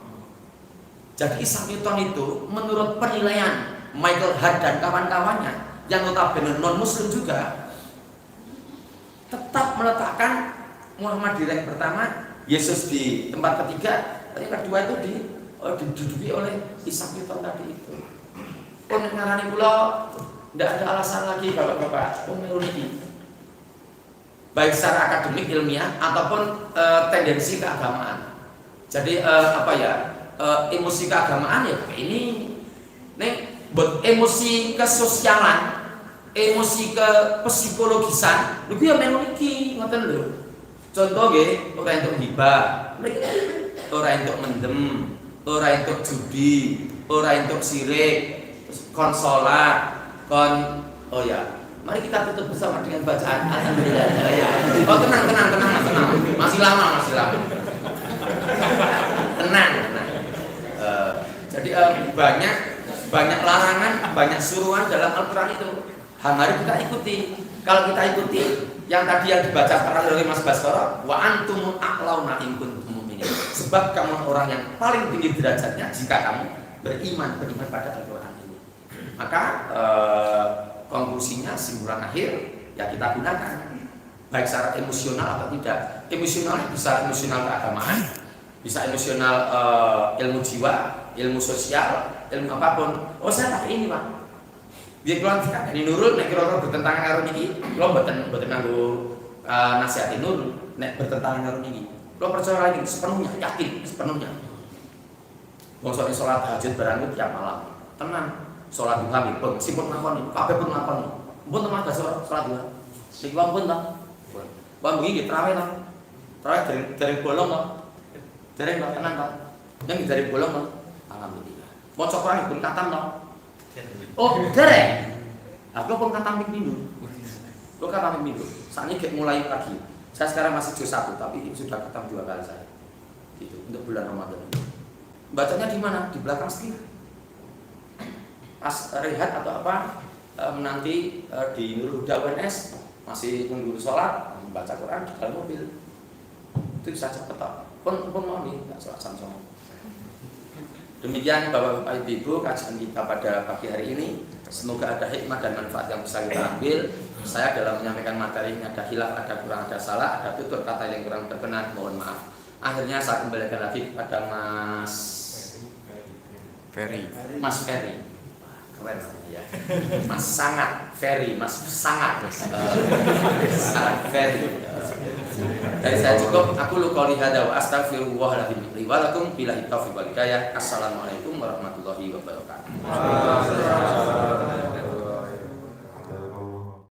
Jadi Isaac Newton itu menurut penilaian Michael Hart dan kawan-kawannya yang notabene non-muslim juga tetap meletakkan Muhammad di rank pertama, Yesus di tempat ketiga, yang kedua itu diduduki oleh Isaac Newton tadi itu. Ngarani kula tidak ada alasan lagi Bapak-bapak pemilu ini, baik secara akademik ilmiah ataupun tendensi keagamaan. Jadi emosi keagamaan ya kayak ini, buat emosi kesosialan, emosi ke psikologisan, lu ya melu iki ngoten lho. Contoh nggih, ora entuk hibah, ora entuk mendem, ora entuk judi, ora entuk sirik, kon salat, oh ya. Mari kita tutup bersama dengan bacaan alhamdulillah. Ya. Oh tenang. Masih lama. Tenang. Jadi banyak larangan, banyak suruhan dalam Al-Qur'an itu. Mari kita ikuti. Kalau kita ikuti yang tadi yang dibaca oleh Mas Baskoro, wa antumul a'launa in kuntum mu'minin. Sebab kamu orang yang paling tinggi derajatnya jika kamu beriman pada Al-Qur'an ini. Maka konklusinya simpulan akhir ya kita gunakan baik secara emosional atau tidak. Emosional bisa emosional keagamaan, bisa emosional ilmu jiwa, ilmu sosial, ilmu apapun. Oh saya pakai ini Pak. Biar keluar kan ini nurul, nek kira-kira bertentangan karo niki, lo mboten nganggo nasihatin nurul, nek bertentangan karo niki. Lo percaya lagi sepenuhnya, yakin sepenuhnya. Wong sok salat tahajud barang tiap malam. Tenang, salat duha pun sipun ngakoni, kabeh pun ngakoni. Mpun teman salat duha. Niki wong pun ta? Wong iki traweh ta? Traweh dari bolong ta? Dereng ta tenang ta? Yang dari bolong ta? Alhamdulillah. Maca Quran pun katam ta? Oh, dereng. Aku pun kata minggu. Lo kata minggu. Saat ini mulai lagi. Saya sekarang masih juz 1, tapi sudah khatam 2 kali saya. Itu untuk bulan Ramadan ini. Bacanya di mana? Di belakang setir. Pas rehat atau apa? nanti di Nurul Huda UNS masih nunggu sholat, membaca Quran di dalam mobil. Itu bisa cepet toh. Pun mau nih nggak sholat sama-sama. Demikian Bapak Ibu kajian kita pada pagi hari ini. Semoga ada hikmah dan manfaat yang bisa kita ambil. Saya dalam menyampaikan materi ini ada hilaf, ada kurang, ada salah, ada tutur kata yang kurang berkenan, mohon maaf. Akhirnya saya kembalikan lagi kepada Mas Ferry. Keren ya. Mas sangat Ferry, Mas sangat Ferry. Dari saya cukup, aku qouli hadza wa astaghfirullahaladzim li wa lakum billahi taufiq wal hidayah. Assalamualaikum warahmatullahi wabarakatuh.